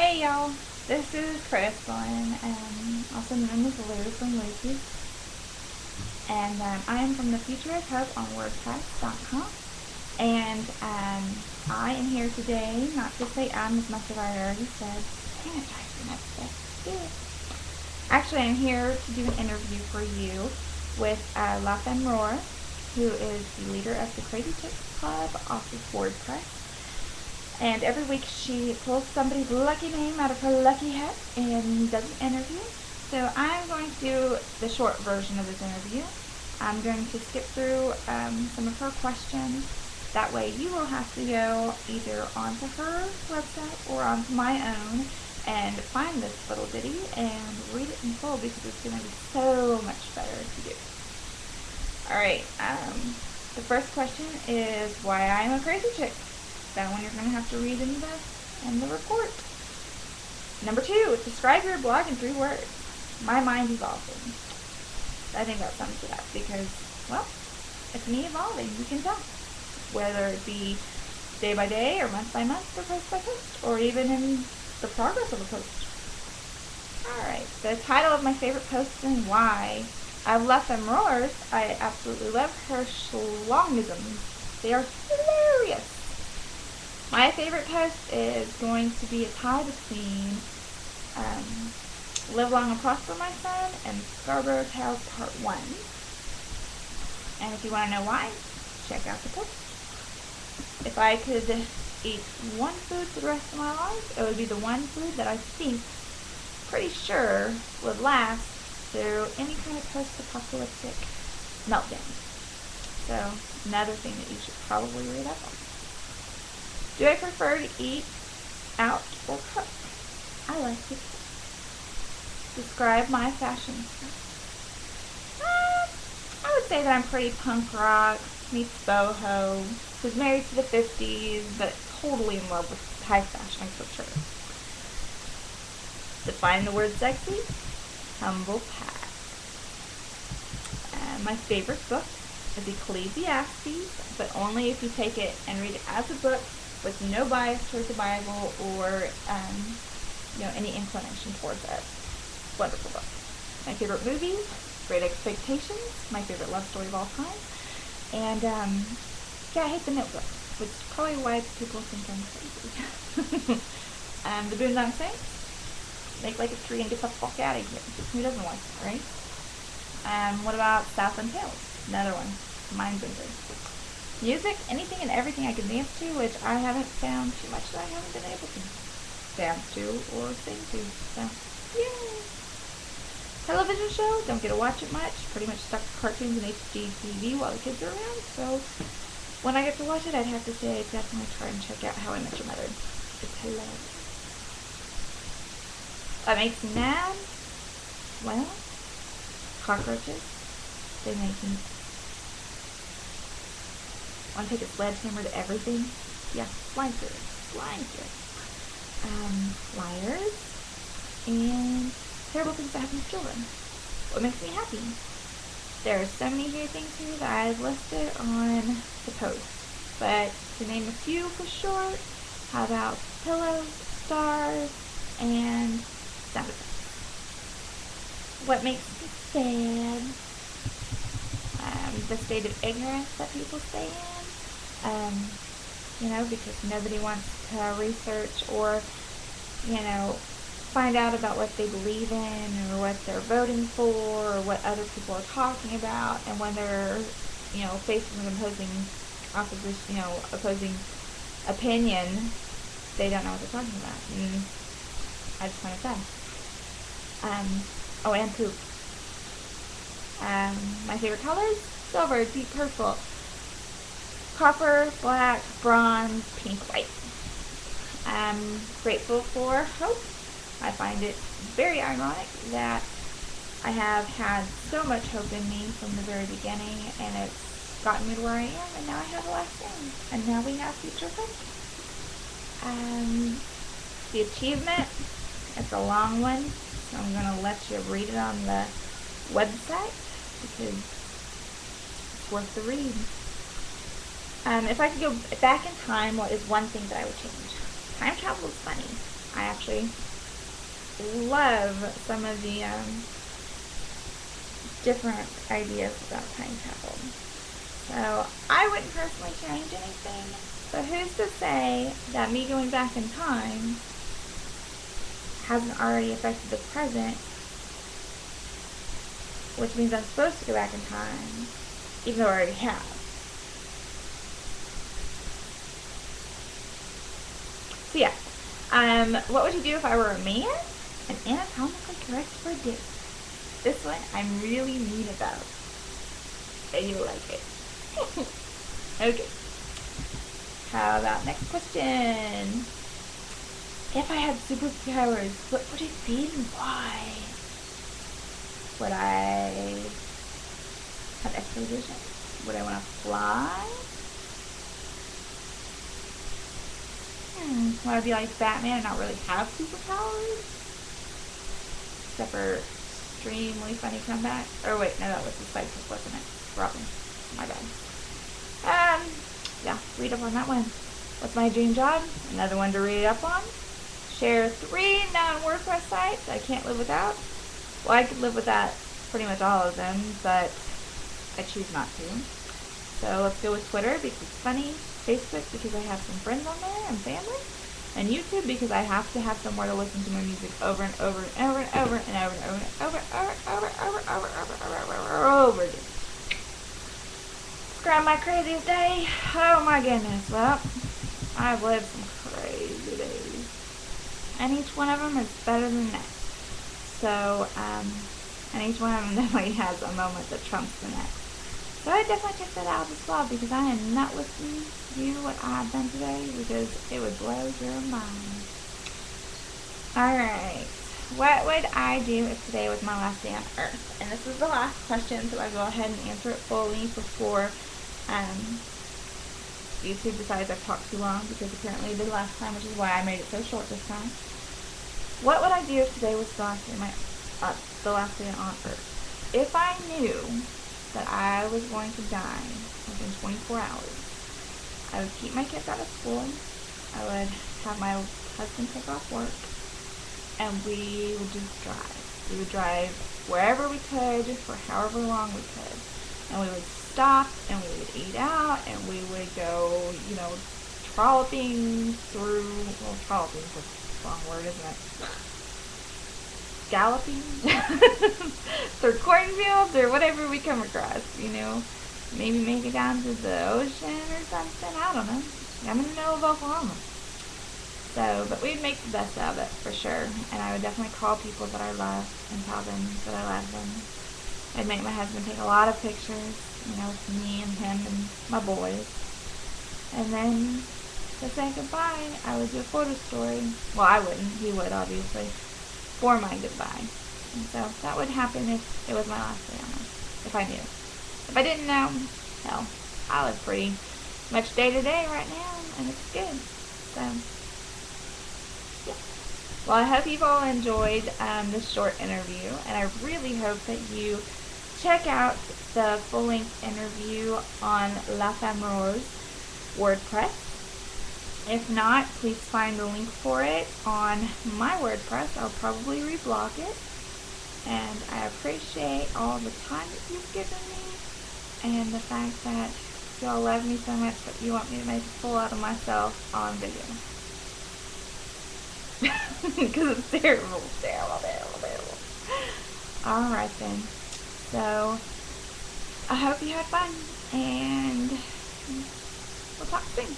Hey y'all, this is Crystalline, also known as Lou from Lucy, and I am from The Future of Hope on WordPress.com, and I am here today, not to say as much as I already said, sanitizer next step, do it. Actually, I'm here to do an interview for you with LaFemmeRoar, who is the leader of the Crazy Chicks Club off of WordPress. And every week she pulls somebody's lucky name out of her lucky hat and does an interview. So I'm going to do the short version of this interview. I'm going to skip through some of her questions. That way you will have to go either onto her website or onto my own and find this little ditty and read it in full because it's going to be so much better to do. Alright, the first question is why I'm a crazy chick. That one you're going to have to read in the report. Number 2, describe your blog in 3 words. My mind evolving. I think that sums it up because, well, it's me evolving, you can tell. Whether it be day by day or month by month or post by post or even in the progress of a post. Alright, the title of my favorite post and why. I love LaFemmeRoar's. I absolutely love her schlongisms. They are hilarious. My favorite post is going to be a tie between Live Long and Prosper, My Son, and Scarborough Tales Part 1. And if you want to know why, check out the post. If I could eat one food for the rest of my life, it would be the one food that I think, pretty sure, would last through any kind of post-apocalyptic meltdown. So, another thing that you should probably read up on. Do I prefer to eat out or cook? I like to cook. Describe my fashion style. I would say that I'm pretty punk rock, meets boho, was married to the 50s, but totally in love with high fashion for sure. Define the word sexy. Humble pie. My favorite book is Ecclesiastes, but only if you take it and read it as a book with no bias towards the Bible or any inclination towards it. Wonderful book. My favorite movies, Great Expectations, my favorite love story of all time, and I hate The Notebook, which is probably why people think I'm crazy. The Boondock Saints, make like a tree and get the fuck out of here. Who doesn't want that, right? What about Southland Tales? Another one, mind bender. Music, anything and everything I can dance to, which I haven't found too much that I haven't been able to dance to or sing to. So, yay! Television show, don't get to watch it much. Pretty much stuck to cartoons and HGTV while the kids are around. So, when I get to watch it, I'd have to say I'd definitely try and check out How I Met Your Mother. It's hilarious. What makes me mad? Well, cockroaches. They make me want to take a sledgehammer to everything. Yeah, flying through it. Flying through it. Liars. And terrible things that happen to children. What makes me happy? There are so many great things here that I've listed on the post. But to name a few for short, how about pillows, stars, and sound effects? What makes me sad? The state of ignorance that people stay in. Because nobody wants to research or, find out about what they believe in or what they're voting for or what other people are talking about. And when they're, faced with opposing opinion, they don't know what they're talking about. And I just find it sad. And poop. My favorite colors? Silver, deep purple, copper, black, bronze, pink, white. I'm grateful for hope. I find it very ironic that I have had so much hope in me from the very beginning, and it's gotten me to where I am, and now I have a last name, and now we have Future Hope. The achievement, it's a long one, so I'm going to let you read it on the website, because it's worth the read. If I could go back in time, what is one thing that I would change? Time travel is funny. I actually love some of the different ideas about time travel. So I wouldn't personally change anything, but who's to say that me going back in time hasn't already affected the present, which means I'm supposed to go back in time, even though I already have. So yeah, what would you do if I were a man? And anatomically correct for dick. This one I'm really mean about. And you'll like it. Okay. How about next question? If I had superpowers, what would it be and why? Would I have X-ray vision? Would I want to fly? Would I be like Batman and not really have superpowers? Except for extremely funny comeback. Or wait, no, that was the sidekick, wasn't it? Robin. My bad. Yeah, read up on that one. What's my dream job? Another one to read up on. Share 3 non-WordPress sites I can't live without. Well, I could live without pretty much all of them, but I choose not to. So let's go with Twitter because it's funny, Facebook because I have some friends on there and family, and YouTube because I have to have somewhere to listen to my music over and over and over and over and over and over and over and over again. Describe my craziest day. Oh my goodness. Well, I've lived some crazy days, and each one of them is better than the next. So, and each one of them definitely has a moment that trumps the next. So I definitely check that out as well because I am not listening to you what I've done today because it would blow your mind. Alright, what would I do if today was my last day on Earth? And this is the last question, so I'll go ahead and answer it fully before YouTube decides I've talked too long because apparently it did last time, which is why I made it so short this time. What would I do if today was the last day on Earth? If I knew that I was going to die within 24 hours, I would keep my kids out of school. I would have my husband take off work, and we would just drive. We would drive wherever we could for however long we could, and we would stop and we would eat out and we would go, trolloping through. Well, trolloping is a wrong word, isn't it? Galloping through cornfields or whatever we come across, maybe make it down to the ocean or something. I don't know. I'm in the middle of Oklahoma. So, but we'd make the best of it for sure. And I would definitely call people that I love and tell them that I love them. I'd make my husband take a lot of pictures, with me and him and my boys. And then to say goodbye, I would do a photo story. Well, I wouldn't. He would, obviously, for my goodbye. And so that would happen if it was my last day on Earth, if I knew. If I didn't know, hell, I live pretty much day to day right now, and it's good. So, yeah. Well, I hope you've all enjoyed this short interview, and I really hope that you check out the full-length interview on LaFemmeRoar's WordPress. If not, please find the link for it on my WordPress. I'll probably reblog it. And I appreciate all the time that you've given me and the fact that y'all love me so much that you want me to make a fool out of myself on video. Because it's terrible, terrible, terrible, terrible. Alright then. So, I hope you had fun, and we'll talk soon.